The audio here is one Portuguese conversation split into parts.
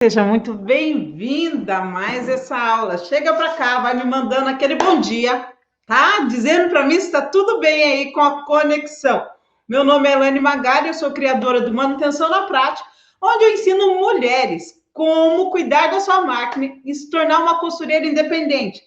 Seja muito bem-vinda a mais essa aula. Chega para cá, vai me mandando aquele bom dia, tá? Dizendo para mim se está tudo bem aí com a conexão. Meu nome é Elaine Magari, eu sou criadora do Manutenção na Prática, onde eu ensino mulheres como cuidar da sua máquina e se tornar uma costureira independente.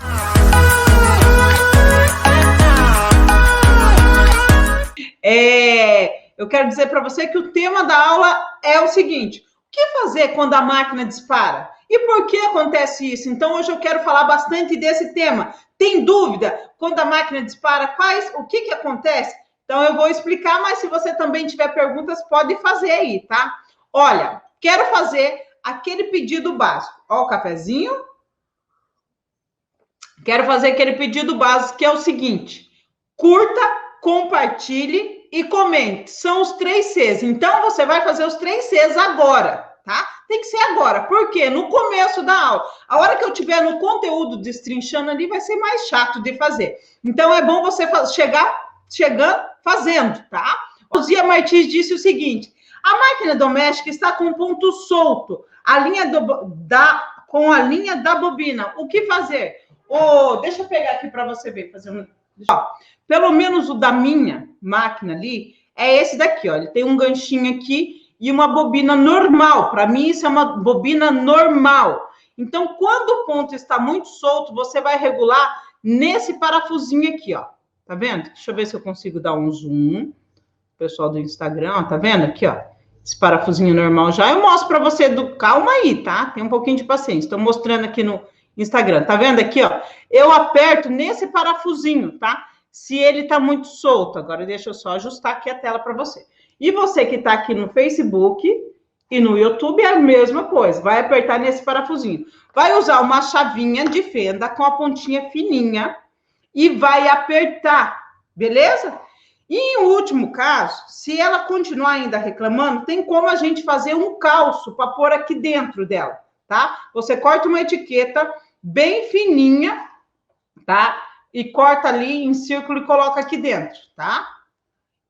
Eu quero dizer para você que o tema da aula é o seguinte: o que fazer quando a máquina dispara? E por que acontece isso? Então, hoje eu quero falar bastante desse tema. Tem dúvida? Quando a máquina dispara, o que acontece? Então, eu vou explicar, mas se você também tiver perguntas, pode fazer aí, tá? Olha, quero fazer aquele pedido básico. Ó, o cafezinho. Quero fazer aquele pedido básico que é o seguinte: curta, compartilhe e comente. São os 3 Cs. Então, você vai fazer os 3 Cs agora, tá? Tem que ser agora. Por quê? No começo da aula. A hora que eu tiver no conteúdo destrinchando ali, vai ser mais chato de fazer. Então, é bom você chegando fazendo, tá? Luzia Martins disse o seguinte: a máquina doméstica está com um ponto solto, com a linha da bobina. O que fazer? Deixa eu pegar aqui para você ver. Pelo menos o da minha máquina ali é esse daqui, ó. Ele tem um ganchinho aqui e uma bobina normal. Para mim, isso é uma bobina normal. Então, quando o ponto está muito solto, você vai regular nesse parafusinho aqui, ó. Tá vendo? Deixa eu ver se eu consigo dar um zoom. Pessoal do Instagram, ó, tá vendo aqui, ó? Esse parafusinho normal já. Eu mostro para você calma aí, tá? Tem um pouquinho de paciência. Estou mostrando aqui no Instagram. Tá vendo aqui, ó? Eu aperto nesse parafusinho, tá? Se ele tá muito solto. Agora, deixa eu só ajustar aqui a tela para você. E você que tá aqui no Facebook e no YouTube, é a mesma coisa. Vai apertar nesse parafusinho. Vai usar uma chavinha de fenda com a pontinha fininha e vai apertar, beleza? E em último caso, se ela continuar ainda reclamando, tem como a gente fazer um calço para pôr aqui dentro dela, tá? Você corta uma etiqueta bem fininha, tá? E corta ali em círculo e coloca aqui dentro, tá?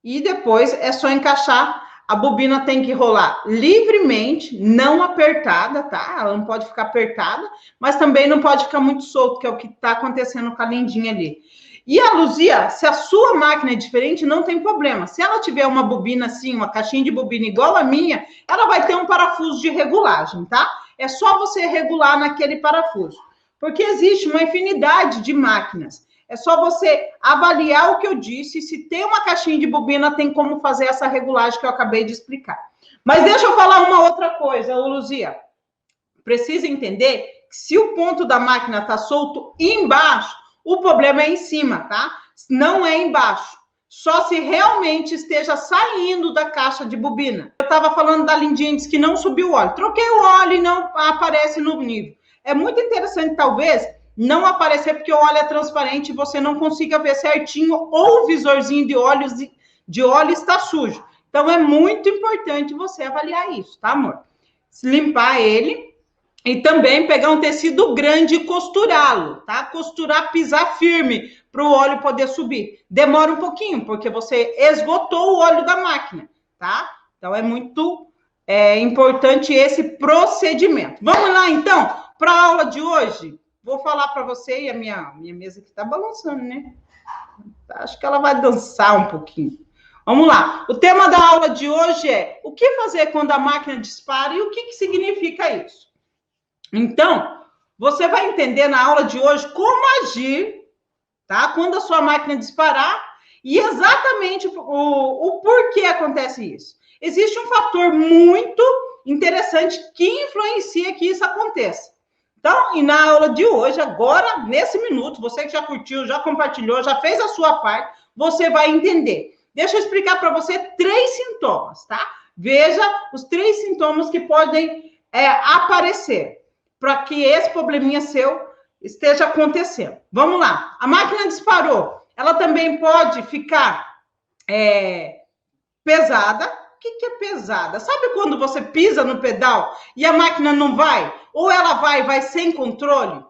E depois é só encaixar. A bobina tem que rolar livremente, não apertada, tá? Ela não pode ficar apertada, mas também não pode ficar muito solto, que é o que tá acontecendo com a lindinha ali. E a Luzia, se a sua máquina é diferente, não tem problema. Se ela tiver uma bobina assim, uma caixinha de bobina igual a minha, ela vai ter um parafuso de regulagem, tá? É só você regular naquele parafuso. Porque existe uma infinidade de máquinas. É só você avaliar o que eu disse. Se tem uma caixinha de bobina, tem como fazer essa regulagem que eu acabei de explicar. Mas deixa eu falar uma outra coisa, Luzia. Precisa entender que se o ponto da máquina está solto embaixo, o problema é em cima, tá? Não é embaixo. Só se realmente esteja saindo da caixa de bobina. Eu estava falando da lindinha, disse que não subiu o óleo. Troquei o óleo e não aparece no nível. É muito interessante, talvez, não aparecer porque o óleo é transparente e você não consiga ver certinho, ou o visorzinho de óleo está sujo. Então, é muito importante você avaliar isso, tá, amor? Limpar ele e também pegar um tecido grande e costurá-lo, tá? Costurar, pisar firme para o óleo poder subir. Demora um pouquinho, porque você esgotou o óleo da máquina, tá? Então, é muito importante esse procedimento. Vamos lá, então, para a aula de hoje. Vou falar para você, e a minha mesa aqui está balançando, né? Acho que ela vai dançar um pouquinho. Vamos lá. O tema da aula de hoje é o que fazer quando a máquina dispara e o que significa isso. Então, você vai entender na aula de hoje como agir, tá? Quando a sua máquina disparar e exatamente o porquê acontece isso. Existe um fator muito interessante que influencia que isso aconteça. Então, e na aula de hoje, agora, nesse minuto, você que já curtiu, já compartilhou, já fez a sua parte, você vai entender. Deixa eu explicar para você 3 sintomas, tá? Veja os 3 sintomas que podem aparecer para que esse probleminha seu esteja acontecendo. Vamos lá. A máquina disparou. Ela também pode ficar pesada. O que é pesada? Sabe quando você pisa no pedal e a máquina não vai? Ou ela vai sem controle?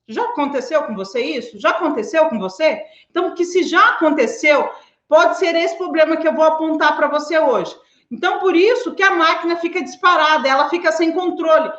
Já aconteceu com você isso? Já aconteceu com você? Então, que se já aconteceu, pode ser esse problema que eu vou apontar para você hoje. Então, por isso que a máquina fica disparada, ela fica sem controle.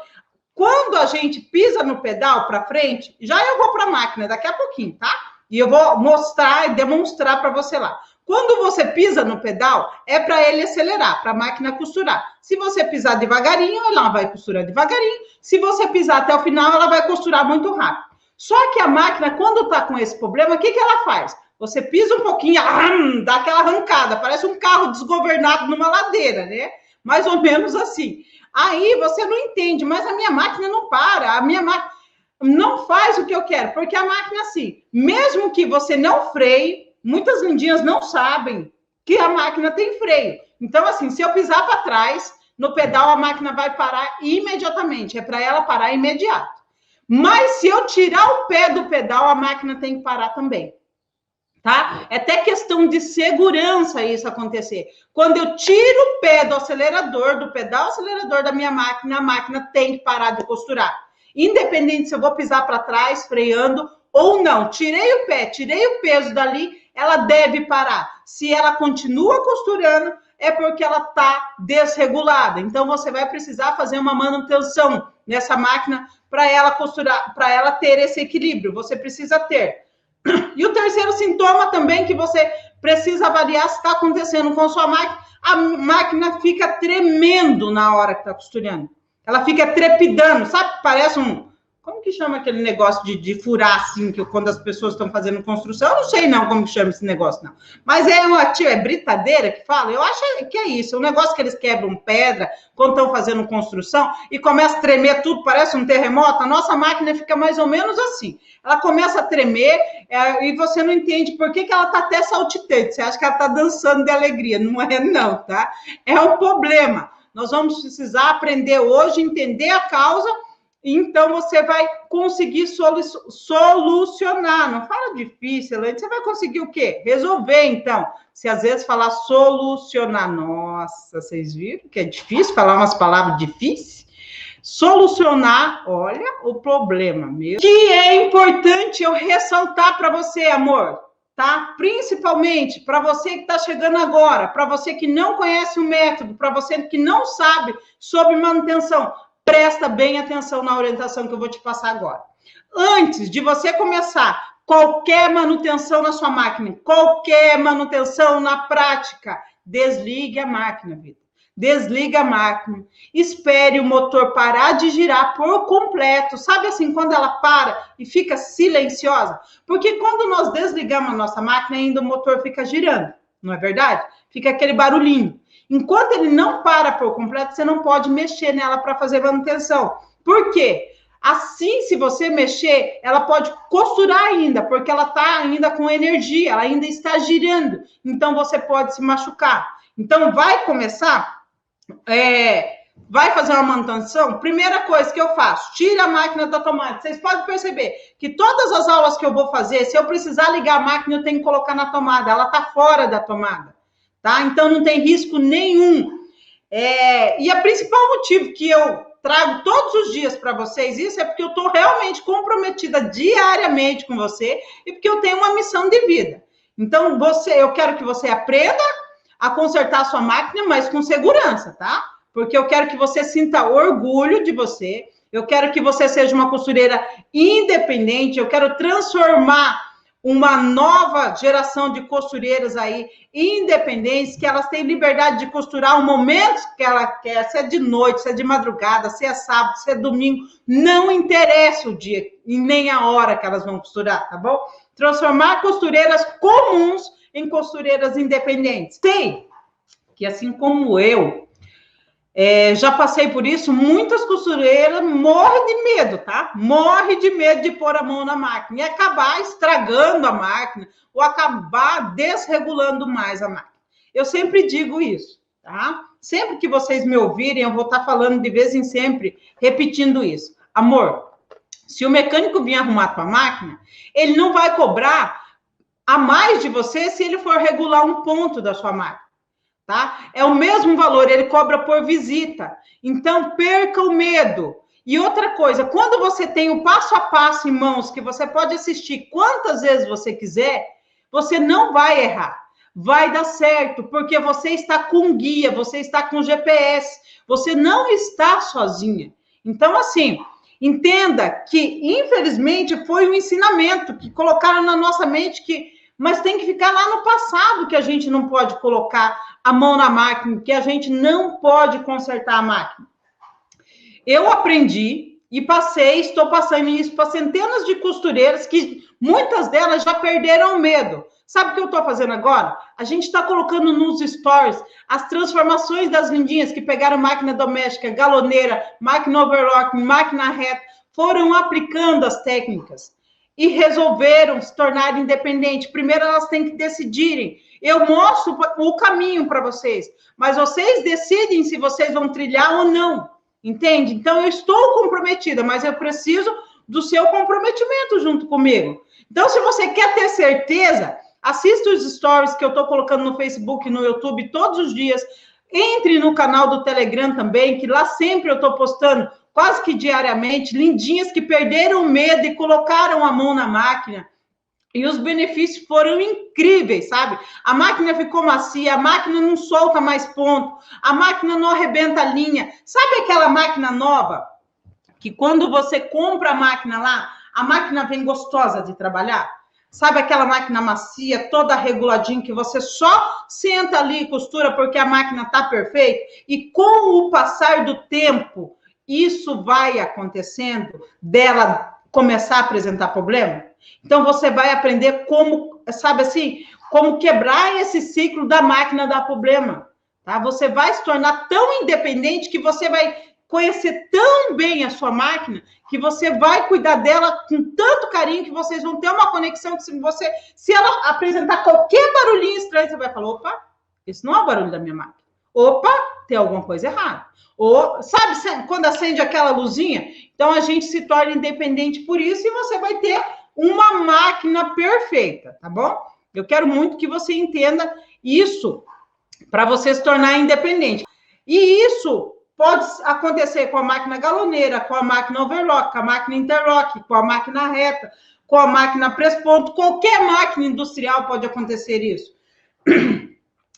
Quando a gente pisa no pedal para frente, já eu vou para a máquina daqui a pouquinho, tá? E eu vou mostrar e demonstrar para você lá. Quando você pisa no pedal, é para ele acelerar, para a máquina costurar. Se você pisar devagarinho, ela vai costurar devagarinho. Se você pisar até o final, ela vai costurar muito rápido. Só que a máquina, quando está com esse problema, o que ela faz? Você pisa um pouquinho, ela dá aquela arrancada, parece um carro desgovernado numa ladeira, né? Mais ou menos assim. Aí você não entende, mas a minha máquina não para, a minha máquina não faz o que eu quero, porque a máquina, assim, mesmo que você não freie, muitas lindinhas não sabem que a máquina tem freio. Então, assim, se eu pisar para trás, no pedal, a máquina vai parar imediatamente. É para ela parar imediato. Mas se eu tirar o pé do pedal, a máquina tem que parar também. Tá? É até questão de segurança isso acontecer. Quando eu tiro o pé do acelerador, do pedal acelerador da minha máquina, a máquina tem que parar de costurar. Independente se eu vou pisar para trás, freando ou não. Tirei o pé, tirei o peso dali, ela deve parar. Se ela continua costurando, é porque ela está desregulada. Então, você vai precisar fazer uma manutenção nessa máquina para ela costurar, para ela ter esse equilíbrio. Você precisa ter. E o terceiro sintoma também que você precisa avaliar se está acontecendo com sua máquina, a máquina fica tremendo na hora que está costurando. Ela fica trepidando, sabe? Parece um... Como que chama aquele negócio de furar, assim, que quando as pessoas estão fazendo construção? Eu não sei, não, como que chama esse negócio, não. Mas é britadeira que fala? Eu acho que é isso. É um negócio que eles quebram pedra quando estão fazendo construção e começa a tremer tudo, parece um terremoto. A nossa máquina fica mais ou menos assim. Ela começa a tremer e você não entende por que ela está até saltitante. Você acha que ela está dançando de alegria. Não é, não, tá? É um problema. Nós vamos precisar aprender hoje, entender a causa. Então, você vai conseguir solucionar. Não fala difícil, você vai conseguir o quê? Resolver, então. Se às vezes falar solucionar, nossa, vocês viram que é difícil falar umas palavras difíceis? Solucionar, olha o problema mesmo. Que é importante eu ressaltar para você, amor, tá? Principalmente para você que está chegando agora, para você que não conhece o método, para você que não sabe sobre manutenção. Presta bem atenção na orientação que eu vou te passar agora. Antes de você começar qualquer manutenção na sua máquina, qualquer manutenção na prática, desligue a máquina, Vitor. Desliga a máquina. Espere o motor parar de girar por completo. Sabe assim, quando ela para e fica silenciosa? Porque quando nós desligamos a nossa máquina, ainda o motor fica girando, não é verdade? Fica aquele barulhinho. Enquanto ele não para por completo, você não pode mexer nela para fazer manutenção. Por quê? Assim, se você mexer, ela pode costurar ainda, porque ela está ainda com energia, ela ainda está girando. Então, você pode se machucar. Então, vai começar, vai fazer uma manutenção. Primeira coisa que eu faço, tira a máquina da tomada. Vocês podem perceber que todas as aulas que eu vou fazer, se eu precisar ligar a máquina, eu tenho que colocar na tomada. Ela está fora da tomada. Tá? Então, não tem risco nenhum. E o principal motivo que eu trago todos os dias para vocês isso é porque eu estou realmente comprometida diariamente com você e porque eu tenho uma missão de vida. Então, eu quero que você aprenda a consertar a sua máquina, mas com segurança, tá? Porque eu quero que você sinta orgulho de você, eu quero que você seja uma costureira independente, eu quero transformar uma nova geração de costureiras aí, independentes, que elas têm liberdade de costurar o momento que ela quer, se é de noite, se é de madrugada, se é sábado, se é domingo, não interessa o dia e nem a hora que elas vão costurar, tá bom? Transformar costureiras comuns em costureiras independentes. Sei que, assim como eu, já passei por isso, muitas costureiras morrem de medo, tá? Morre de medo de pôr a mão na máquina e acabar estragando a máquina ou acabar desregulando mais a máquina. Eu sempre digo isso, tá? Sempre que vocês me ouvirem, eu vou estar falando de vez em sempre, repetindo isso. Amor, se o mecânico vir arrumar a tua máquina, ele não vai cobrar a mais de você se ele for regular um ponto da sua máquina. Tá? É o mesmo valor, ele cobra por visita. Então, perca o medo. E outra coisa, quando você tem o passo a passo em mãos, que você pode assistir quantas vezes você quiser, você não vai errar. Vai dar certo, porque você está com guia, você está com GPS, você não está sozinha. Então, assim, entenda que, infelizmente, foi um ensinamento que colocaram na nossa mente mas tem que ficar lá no passado, que a gente não pode colocar a mão na máquina, que a gente não pode consertar a máquina. Eu aprendi e estou passando isso para centenas de costureiras que muitas delas já perderam o medo. Sabe o que eu estou fazendo agora? A gente está colocando nos stories as transformações das lindinhas que pegaram máquina doméstica, galoneira, máquina overlock, máquina reta, foram aplicando as técnicas e resolveram se tornar independentes. Primeiro elas têm que decidirem. Eu mostro o caminho para vocês, mas vocês decidem se vocês vão trilhar ou não, entende? Então eu estou comprometida, mas eu preciso do seu comprometimento junto comigo. Então, se você quer ter certeza, assista os stories que eu estou colocando no Facebook e no YouTube todos os dias. Entre no canal do Telegram também, que lá sempre eu estou postando, quase que diariamente, lindinhas que perderam o medo e colocaram a mão na máquina. E os benefícios foram incríveis, sabe? A máquina ficou macia, a máquina não solta mais ponto, a máquina não arrebenta a linha. Sabe aquela máquina nova? Que quando você compra a máquina lá, a máquina vem gostosa de trabalhar? Sabe aquela máquina macia, toda reguladinha, que você só senta ali e costura porque a máquina está perfeita? E com o passar do tempo, isso vai acontecendo dela começar a apresentar problema? Então, você vai aprender como, sabe assim, como quebrar esse ciclo da máquina dar problema, tá? Você vai se tornar tão independente que você vai conhecer tão bem a sua máquina que você vai cuidar dela com tanto carinho que vocês vão ter uma conexão que se ela apresentar qualquer barulhinho estranho, você vai falar, opa, esse não é o barulho da minha máquina. Opa, tem alguma coisa errada. Ou, sabe, quando acende aquela luzinha? Então, a gente se torna independente por isso e você vai ter uma máquina perfeita, tá bom? Eu quero muito que você entenda isso para você se tornar independente. E isso pode acontecer com a máquina galoneira, com a máquina overlock, com a máquina interlock, com a máquina reta, com a máquina press-ponto, qualquer máquina industrial pode acontecer isso.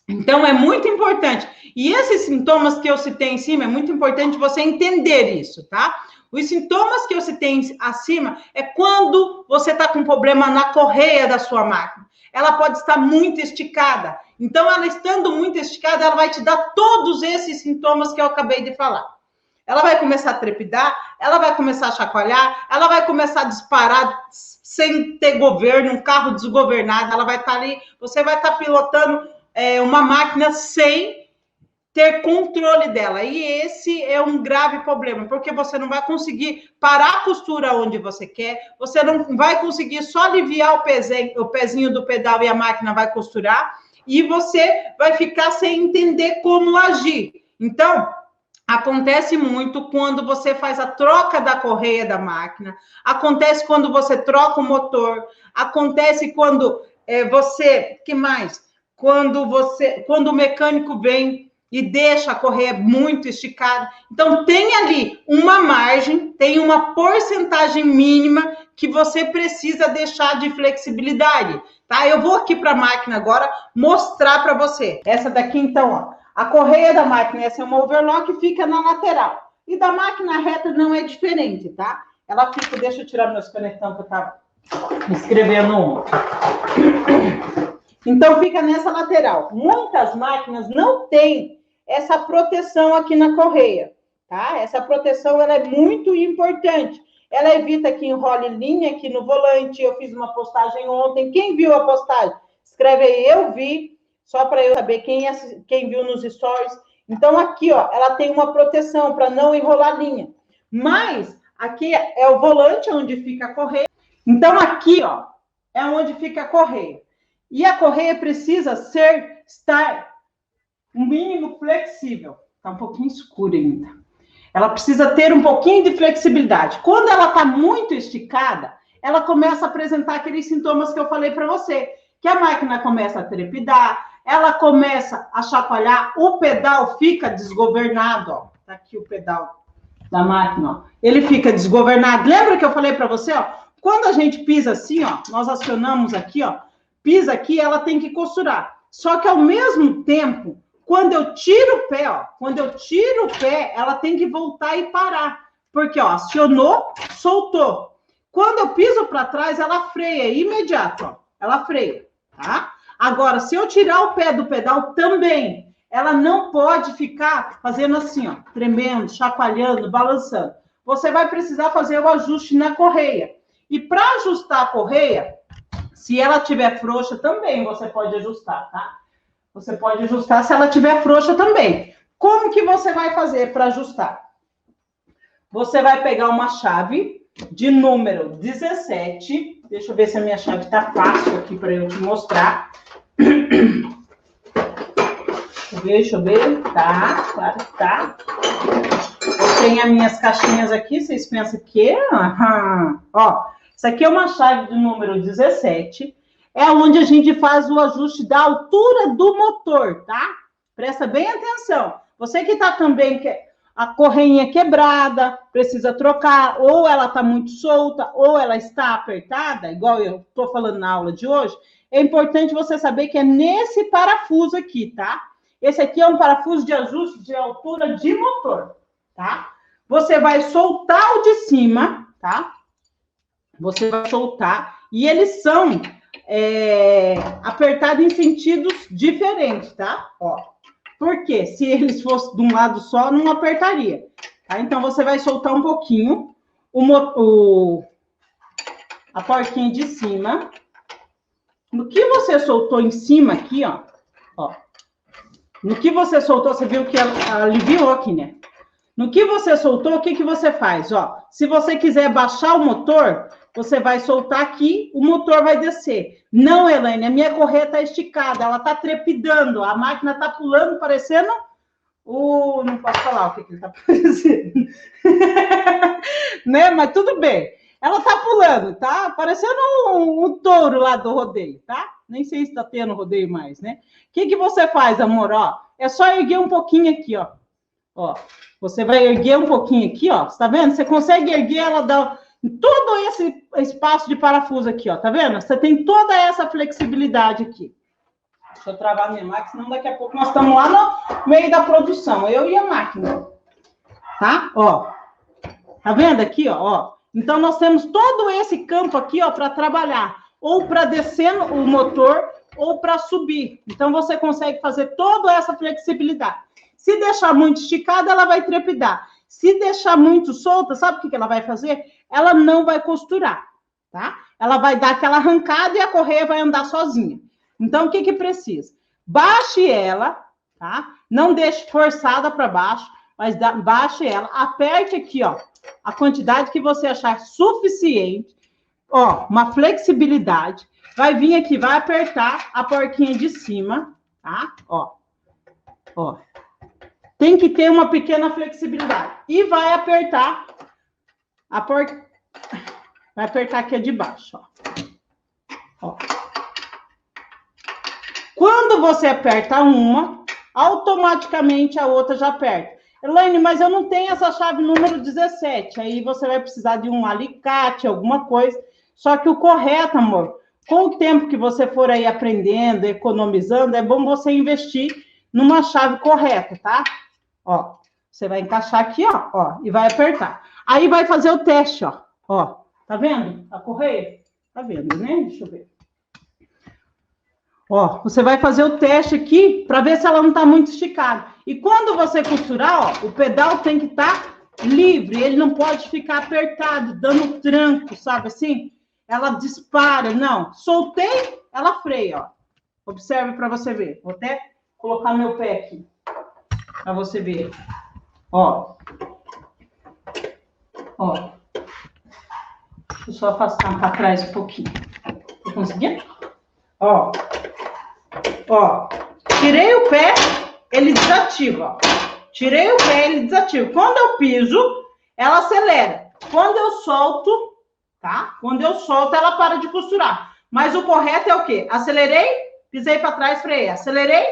Então, é muito importante. E esses sintomas que eu citei em cima, é muito importante você entender isso, tá? Os sintomas que eu citei acima é quando você está com problema na correia da sua máquina. Ela pode estar muito esticada. Então, ela estando muito esticada, ela vai te dar todos esses sintomas que eu acabei de falar. Ela vai começar a trepidar, ela vai começar a chacoalhar, ela vai começar a disparar sem ter governo, um carro desgovernado, ela vai estar ali, você vai estar pilotando uma máquina sem ter controle dela. E esse é um grave problema, porque você não vai conseguir parar a costura onde você quer, você não vai conseguir só aliviar o pezinho do pedal e a máquina vai costurar, e você vai ficar sem entender como agir. Então, acontece muito quando você faz a troca da correia da máquina, acontece quando você troca o motor, acontece quando que mais? Quando o mecânico vem e deixa a correia muito esticada. Então, tem ali uma margem, tem uma porcentagem mínima que você precisa deixar de flexibilidade, tá? Eu vou aqui para a máquina agora mostrar para você. Essa daqui, então, ó, a correia da máquina, essa é uma overlock, fica na lateral. E da máquina reta não é diferente, tá? Ela fica, deixa eu tirar meus canetão que eu estava escrevendo ontem. Então, fica nessa lateral. Muitas máquinas não têm essa proteção aqui na correia, tá? Essa proteção, ela é muito importante. Ela evita que enrole linha aqui no volante. Eu fiz uma postagem ontem. Quem viu a postagem? Escreve aí, eu vi, só para eu saber quem viu nos stories. Então, aqui, ó, ela tem uma proteção para não enrolar linha. Mas, aqui é o volante onde fica a correia. Então, aqui, ó, é onde fica a correia. E a correia precisa estar um mínimo flexível. Está um pouquinho escura ainda. Ela precisa ter um pouquinho de flexibilidade. Quando ela está muito esticada, ela começa a apresentar aqueles sintomas que eu falei para você. Que a máquina começa a trepidar, ela começa a chacoalhar, o pedal fica desgovernado, ó. Tá aqui o pedal da máquina, ó. Ele fica desgovernado. Lembra que eu falei para você, ó? Quando a gente pisa assim, ó, nós acionamos aqui, ó, pisa aqui, ela tem que costurar. Só que ao mesmo tempo, quando eu tiro o pé, ó, ela tem que voltar e parar. Porque, ó, acionou, soltou. Quando eu piso para trás, ela freia, imediato, ó. Ela freia, tá? Agora, se eu tirar o pé do pedal também, ela não pode ficar fazendo assim, ó, tremendo, chacoalhando, balançando. Você vai precisar fazer o ajuste na correia. E para ajustar a correia, se ela tiver frouxa também, você pode ajustar, tá? Você pode ajustar se ela tiver frouxa também. Como que você vai fazer para ajustar? Você vai pegar uma chave de número 17. Deixa eu ver se a minha chave está fácil aqui para eu te mostrar. Deixa eu ver. Tá, claro que tá. Eu tenho as minhas caixinhas aqui, vocês pensam que... Ó, isso aqui é uma chave de número 17. É onde a gente faz o ajuste da altura do motor, tá? Presta bem atenção. Você que tá também... A correinha quebrada, precisa trocar, ou ela está muito solta, ou ela está apertada, igual eu estou falando na aula de hoje, é importante você saber que é nesse parafuso aqui, tá? Esse aqui é um parafuso de ajuste de altura de motor, tá? Você vai soltar o de cima, tá? Você vai soltar, e eles são apertados em sentidos diferentes, tá? Ó. Porque se eles fossem de um lado só, não apertaria. Tá? Então, você vai soltar um pouquinho a porquinha de cima. No que você soltou em cima aqui, ó. No que você soltou, você viu que ela aliviou aqui, né? No que você soltou, o que, que você faz? Ó, se você quiser baixar o motor, você vai soltar aqui, o motor vai descer. Não, Elaine, a minha correia está esticada, ela está trepidando, a máquina está pulando, parecendo o... Não posso falar o que ele está parecendo. Né? Mas tudo bem. Ela está pulando, tá? Parecendo um touro lá do rodeio, tá? Nem sei se está tendo rodeio mais, né? O que, que você faz, amor? Ó, é só erguer um pouquinho aqui, ó. Ó, você vai erguer um pouquinho aqui, ó. Tá vendo? Você consegue erguer ela todo esse espaço de parafuso aqui, ó. Tá vendo? Você tem toda essa flexibilidade aqui. Deixa eu travar minha máquina, senão daqui a pouco nós estamos lá no meio da produção. Eu e a máquina. Tá? Ó. Tá vendo aqui, ó? Então, nós temos todo esse campo aqui, ó, para trabalhar. Ou para descer o motor, ou para subir. Então, você consegue fazer toda essa flexibilidade. Se deixar muito esticada, ela vai trepidar. Se deixar muito solta, sabe o que ela vai fazer? Ela não vai costurar, tá? Ela vai dar aquela arrancada e a correia vai andar sozinha. Então, o que que precisa? Baixe ela, tá? Não deixe forçada para baixo, mas baixe ela. Aperte aqui, ó, a quantidade que você achar suficiente. Ó, uma flexibilidade. Vai vir aqui, vai apertar a porquinha de cima, tá? Ó, ó. Tem que ter uma pequena flexibilidade. E vai apertar vai apertar aqui de baixo, ó. Quando você aperta uma, automaticamente a outra já aperta. Elaine, mas eu não tenho essa chave número 17. Aí você vai precisar de um alicate, alguma coisa. Só que o correto, amor, com o tempo que você for aí aprendendo, economizando, é bom você investir numa chave correta, tá? Ó, você vai encaixar aqui, ó, e vai apertar. Aí vai fazer o teste, ó, tá vendo a correia? Tá vendo, né? Deixa eu ver. Ó, você vai fazer o teste aqui para ver se ela não tá muito esticada. E quando você costurar, ó, o pedal tem que estar livre, ele não pode ficar apertado, dando tranco, sabe assim? Ela dispara, não. Soltei, ela freia, ó. Observe para você ver. Vou até colocar meu pé aqui. Para você ver. Ó. Ó. Deixa eu só afastar para trás um pouquinho. Tá conseguindo? Ó. Ó. Tirei o pé, ele desativa, ó. Tirei o pé, ele desativa. Quando eu piso, ela acelera. Quando eu solto, tá? Quando eu solto, ela para de costurar. Mas o correto é o quê? Acelerei, pisei para trás, freiei. Acelerei,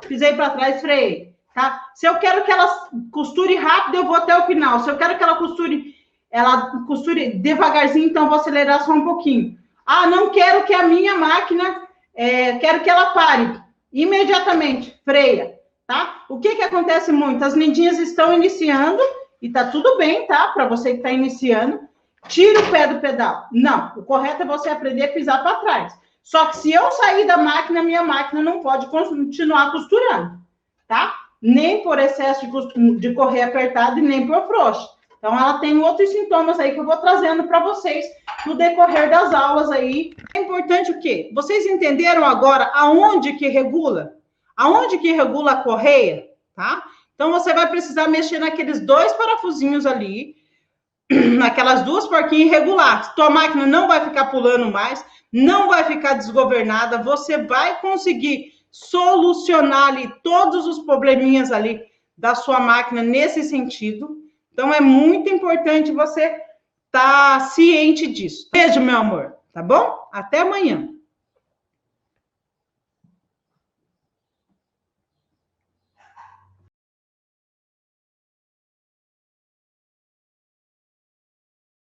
pisei para trás, freiei. Tá? Se eu quero que ela costure rápido, eu vou até o final. Se eu quero que ela costure devagarzinho, então eu vou acelerar só um pouquinho. Ah, não quero que a minha máquina, quero que ela pare. Imediatamente, freia, tá? O que que acontece muito? As lindinhas estão iniciando e tá tudo bem, tá? Para você que está iniciando, tira o pé do pedal. Não, o correto é você aprender a pisar para trás. Só que se eu sair da máquina, minha máquina não pode continuar costurando, tá? Nem por excesso de correr apertado e nem por frouxo. Então, ela tem outros sintomas aí que eu vou trazendo para vocês no decorrer das aulas aí. É importante o quê? Vocês entenderam agora aonde que regula? Aonde que regula a correia, tá? Então, você vai precisar mexer naqueles 2 parafusinhos ali, naquelas 2 porquinhas e regular. Tua máquina não vai ficar pulando mais, não vai ficar desgovernada, você vai conseguir solucionar ali todos os probleminhas ali da sua máquina nesse sentido. Então, é muito importante você estar ciente disso. Beijo, meu amor, tá bom? Até amanhã.